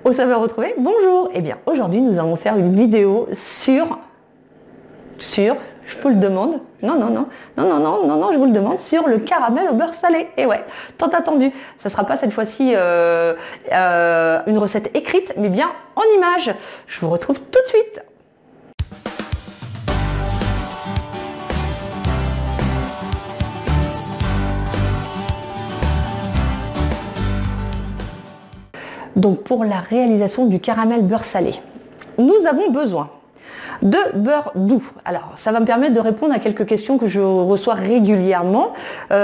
Aux saveurs retrouvées, bonjour. Eh bien aujourd'hui nous allons faire une vidéo sur, je vous le demande, non, je vous le demande, sur le caramel au beurre salé. Et ouais, tant attendu. Ça ne sera pas cette fois-ci une recette écrite, mais bien en image. Je vous retrouve tout de suite. Donc pour la réalisation du caramel beurre salé, nous avons besoin de beurre doux. Alors ça va me permettre de répondre à quelques questions que je reçois régulièrement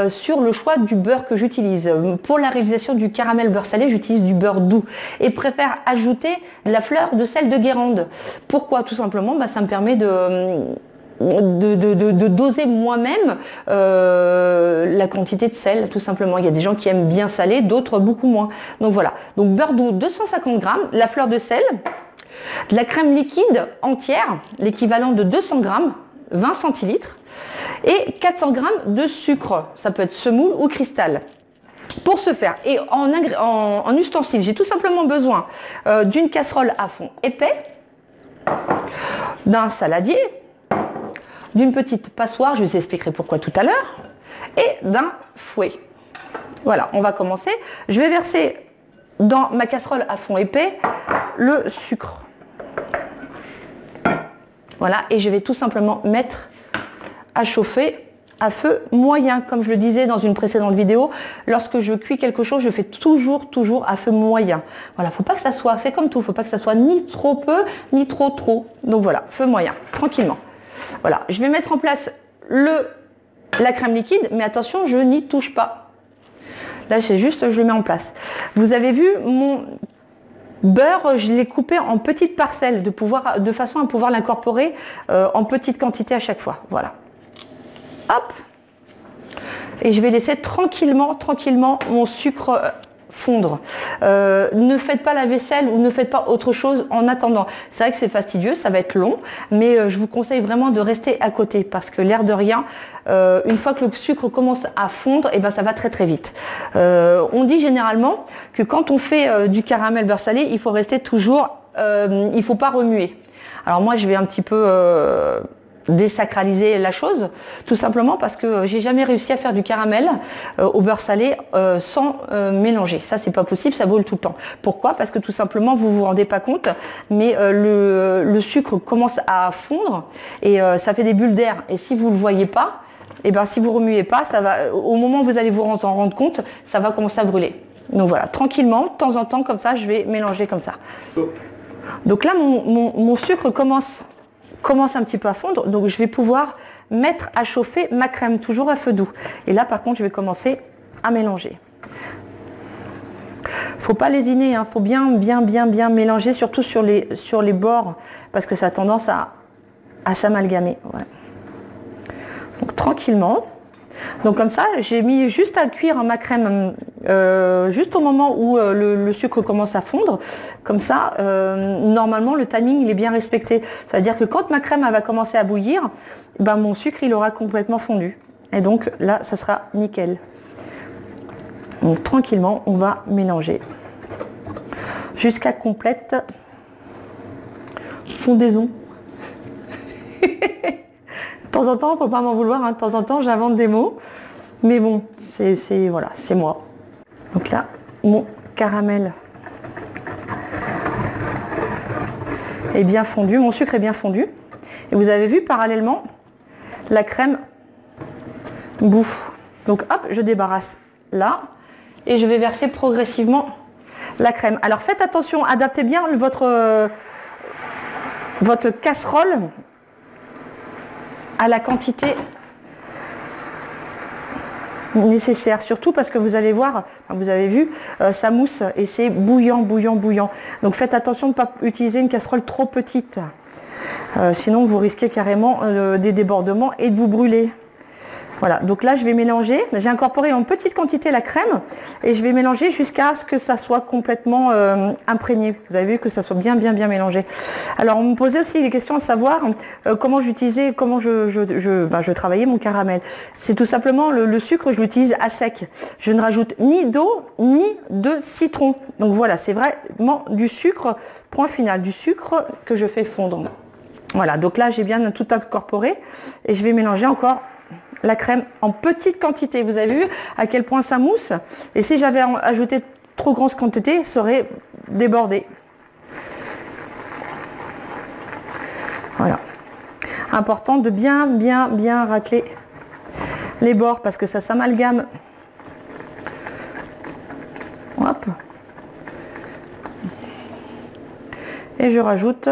sur le choix du beurre que j'utilise. Pour la réalisation du caramel beurre salé, j'utilise du beurre doux et préfère ajouter de la fleur de sel de Guérande. Pourquoi? Tout simplement, ça me permet de doser moi-même la quantité de sel, tout simplement. Il y a des gens qui aiment bien salé, d'autres beaucoup moins. Donc voilà, donc beurre doux 250 g, la fleur de sel, de la crème liquide entière, l'équivalent de 200 g, 20 centilitres, et 400 g de sucre, ça peut être semoule ou cristal. Pour ce faire, et en ustensiles, j'ai tout simplement besoin d'une casserole à fond épais, d'un saladier, d'une petite passoire, je vous expliquerai pourquoi tout à l'heure, et d'un fouet. Voilà, on va commencer. Je vais verser dans ma casserole à fond épais le sucre. Voilà, et je vais tout simplement mettre à chauffer à feu moyen. Comme je le disais dans une précédente vidéo, lorsque je cuis quelque chose, je fais toujours à feu moyen. Voilà, faut pas que ça soit, c'est comme tout, faut pas que ça soit ni trop peu, ni trop. Donc voilà, feu moyen, tranquillement. Voilà, je vais mettre en place la crème liquide, mais attention, je n'y touche pas. Là, c'est juste, je le mets en place. Vous avez vu mon beurre, je l'ai coupé en petites parcelles, de façon à pouvoir l'incorporer en petite quantité à chaque fois. Voilà. Hop. Et je vais laisser tranquillement mon sucre fondre. Ne faites pas la vaisselle ou ne faites pas autre chose en attendant. C'est vrai que c'est fastidieux, ça va être long, mais je vous conseille vraiment de rester à côté parce que l'air de rien, une fois que le sucre commence à fondre, et ça va très vite. On dit généralement que quand on fait du caramel beurre salé, il faut rester toujours, il ne faut pas remuer. Alors moi je vais un petit peu désacraliser la chose, tout simplement parce que j'ai jamais réussi à faire du caramel au beurre salé sans mélanger. Ça c'est pas possible, ça brûle tout le temps. Pourquoi? Parce que tout simplement vous vous rendez pas compte, mais le sucre commence à fondre et ça fait des bulles d'air. Et si vous le voyez pas, si vous remuez pas, ça va, au moment où vous allez vous en rendre compte, ça va commencer à brûler. Donc voilà, tranquillement, de temps en temps comme ça, je vais mélanger comme ça. Donc là mon sucre commence un petit peu à fondre, donc je vais pouvoir mettre à chauffer ma crème, toujours à feu doux. Et là par contre je vais commencer à mélanger. Faut pas lésiner, faut bien mélanger, surtout sur les bords, parce que ça a tendance à s'amalgamer. Ouais. Donc tranquillement. Donc comme ça, j'ai mis juste à cuire ma crème juste au moment où le sucre commence à fondre. Comme ça, normalement, le timing il est bien respecté. C'est-à-dire que quand ma crème elle va commencer à bouillir, mon sucre il aura complètement fondu. Et donc là, ça sera nickel. Donc tranquillement, on va mélanger jusqu'à complète fondaison. De temps en temps, faut pas m'en vouloir, de temps en temps j'invente des mots, mais bon, voilà, c'est moi. Donc là, mon caramel est bien fondu, mon sucre est bien fondu, et vous avez vu parallèlement la crème bouffe. Donc hop, je débarrasse là, et je vais verser progressivement la crème. Alors faites attention, adaptez bien votre casserole à la quantité nécessaire, surtout parce que vous allez voir, vous avez vu, ça mousse et c'est bouillant. Donc faites attention de ne pas utiliser une casserole trop petite, sinon vous risquez carrément des débordements et de vous brûler. Voilà, donc là je vais mélanger, j'ai incorporé en petite quantité la crème et je vais mélanger jusqu'à ce que ça soit complètement imprégné. Vous avez vu que ça soit bien mélangé. Alors on me posait aussi des questions à savoir comment j'utilisais, comment je travaillais mon caramel. C'est tout simplement le sucre, je l'utilise à sec. Je ne rajoute ni d'eau ni de citron. Donc voilà, c'est vraiment du sucre, point final, du sucre que je fais fondre. Voilà, donc là j'ai bien tout incorporé et je vais mélanger encore la crème en petite quantité. Vous avez vu à quel point ça mousse, et si j'avais ajouté trop grosse quantité, ça aurait débordé. Voilà, important de bien racler les bords parce que ça s'amalgame. Hop, et je rajoute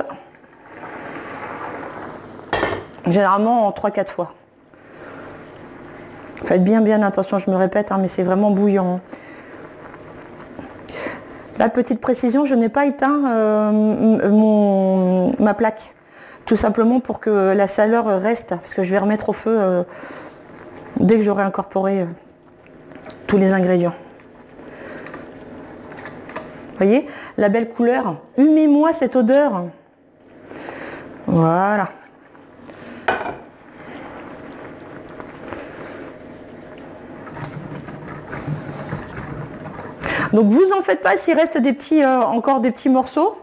généralement en 3-4 fois. Faites bien attention, je me répète, hein, mais c'est vraiment bouillant. La petite précision, je n'ai pas éteint ma plaque, tout simplement pour que la chaleur reste, parce que je vais remettre au feu dès que j'aurai incorporé tous les ingrédients. Vous voyez, la belle couleur. Humez-moi cette odeur. Voilà. Donc vous en faites pas s'il reste des petits, encore des petits morceaux.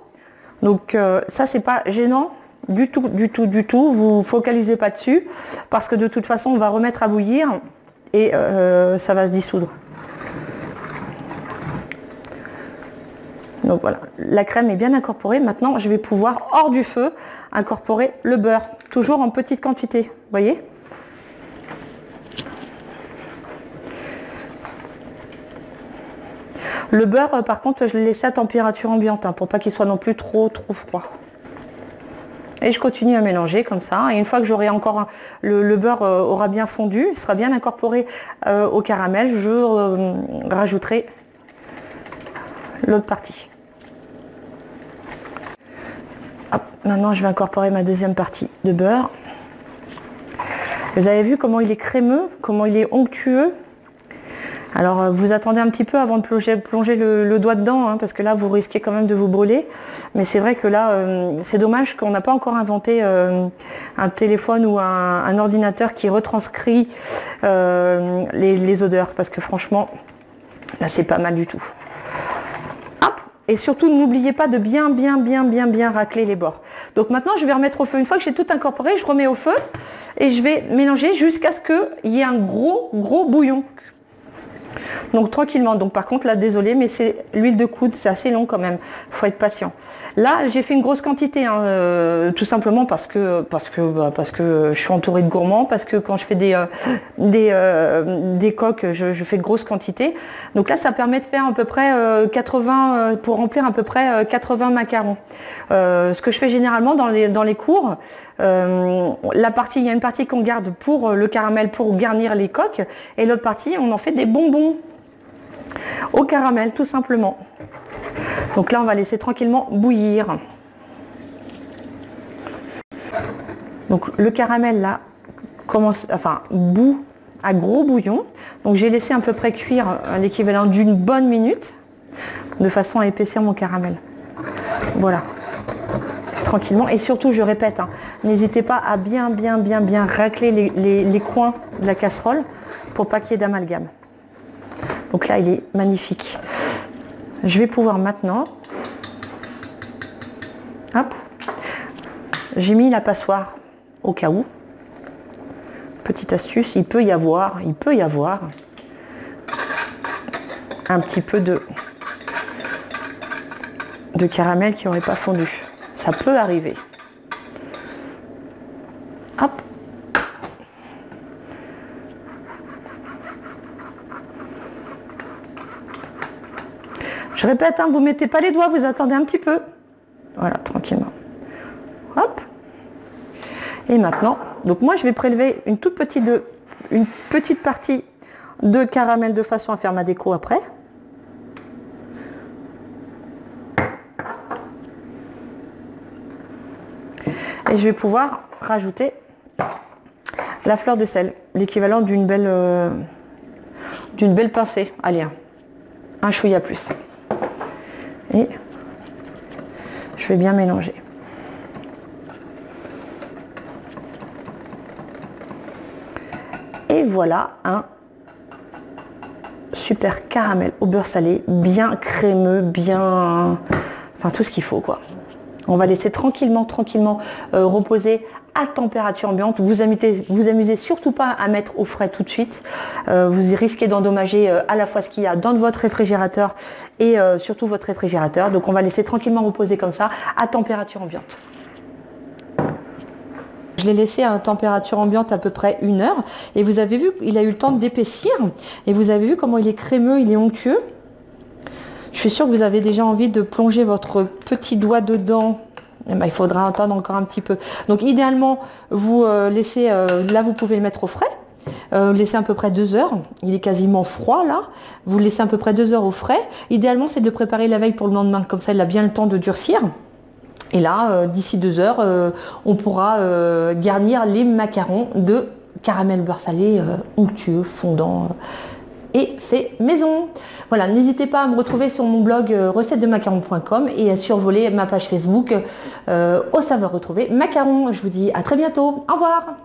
Donc ça c'est pas gênant du tout. Vous focalisez pas dessus parce que de toute façon on va remettre à bouillir et ça va se dissoudre. Donc voilà, la crème est bien incorporée. Maintenant je vais pouvoir hors du feu incorporer le beurre, toujours en petite quantité. Vous voyez ? Le beurre, par contre, je l'ai laissé à température ambiante, hein, pour pas qu'il soit non plus trop froid. Et je continue à mélanger comme ça. Et une fois que j'aurai encore le beurre aura bien fondu, il sera bien incorporé au caramel, je rajouterai l'autre partie. Hop, maintenant, je vais incorporer ma deuxième partie de beurre. Vous avez vu comment il est crémeux, comment il est onctueux. Alors vous attendez un petit peu avant de plonger le doigt dedans, hein, parce que là vous risquez quand même de vous brûler. Mais c'est vrai que là c'est dommage qu'on n'a pas encore inventé un téléphone ou un ordinateur qui retranscrit les odeurs, parce que franchement là c'est pas mal du tout. Hop, et surtout n'oubliez pas de bien racler les bords. Donc maintenant je vais remettre au feu. Une fois que j'ai tout incorporé, je remets au feu et je vais mélanger jusqu'à ce qu'il y ait un gros bouillon. Donc tranquillement. Donc par contre là, désolé, mais c'est l'huile de coude, c'est assez long quand même, faut être patient. Là j'ai fait une grosse quantité, hein, tout simplement parce que je suis entourée de gourmands, parce que quand je fais des coques, je fais de grosses quantités. Donc là ça permet de faire à peu près 80 pour remplir à peu près 80 macarons. Ce que je fais généralement dans les cours, il y a une partie qu'on garde pour le caramel, pour garnir les coques, et l'autre partie on en fait des bonbons au caramel, tout simplement. Donc là on va laisser tranquillement bouillir. Donc le caramel là bout à gros bouillon. Donc j'ai laissé à peu près cuire l'équivalent d'une bonne minute de façon à épaissir mon caramel. Voilà, tranquillement. Et surtout, je répète, hein, n'hésitez pas à bien racler les coins de la casserole pour pas qu'il y ait d'amalgame. Donc là il est magnifique. Je vais pouvoir maintenant, hop, j'ai mis la passoire au cas où. Petite astuce, il peut y avoir un petit peu de caramel qui n'aurait pas fondu. Ça peut arriver. Hop. Je répète, hein, vous ne mettez pas les doigts, vous attendez un petit peu. Voilà, tranquillement. Hop. Et maintenant, donc moi je vais prélever une petite partie de caramel de façon à faire ma déco après. Et je vais pouvoir rajouter la fleur de sel, l'équivalent d'une belle pincée. Allez, un chouïa plus. Et je vais bien mélanger. Et voilà un super caramel au beurre salé, bien crémeux, bien... Enfin, tout ce qu'il faut, quoi. On va laisser tranquillement reposer à température ambiante. Vous amusez surtout pas à mettre au frais tout de suite. Vous risquez d'endommager à la fois ce qu'il y a dans votre réfrigérateur et surtout votre réfrigérateur. Donc on va laisser tranquillement reposer comme ça à température ambiante. Je l'ai laissé à température ambiante à peu près 1 heure et vous avez vu il a eu le temps d'épaissir et vous avez vu comment il est crémeux, il est onctueux. Je suis sûre que vous avez déjà envie de plonger votre petit doigt dedans. Eh ben, il faudra attendre encore un petit peu. Donc idéalement, vous laissez, là vous pouvez le mettre au frais. Laissez à peu près 2 heures. Il est quasiment froid là. Vous le laissez à peu près 2 heures au frais. Idéalement, c'est de le préparer la veille pour le lendemain. Comme ça, il a bien le temps de durcir. Et là, d'ici 2 heures, on pourra garnir les macarons de caramel beurre salé onctueux, fondant et fait maison. Voilà, n'hésitez pas à me retrouver sur mon blog recettesdemacarons.com et à survoler ma page Facebook Aux saveurs retrouvées macarons. Je vous dis à très bientôt. Au revoir.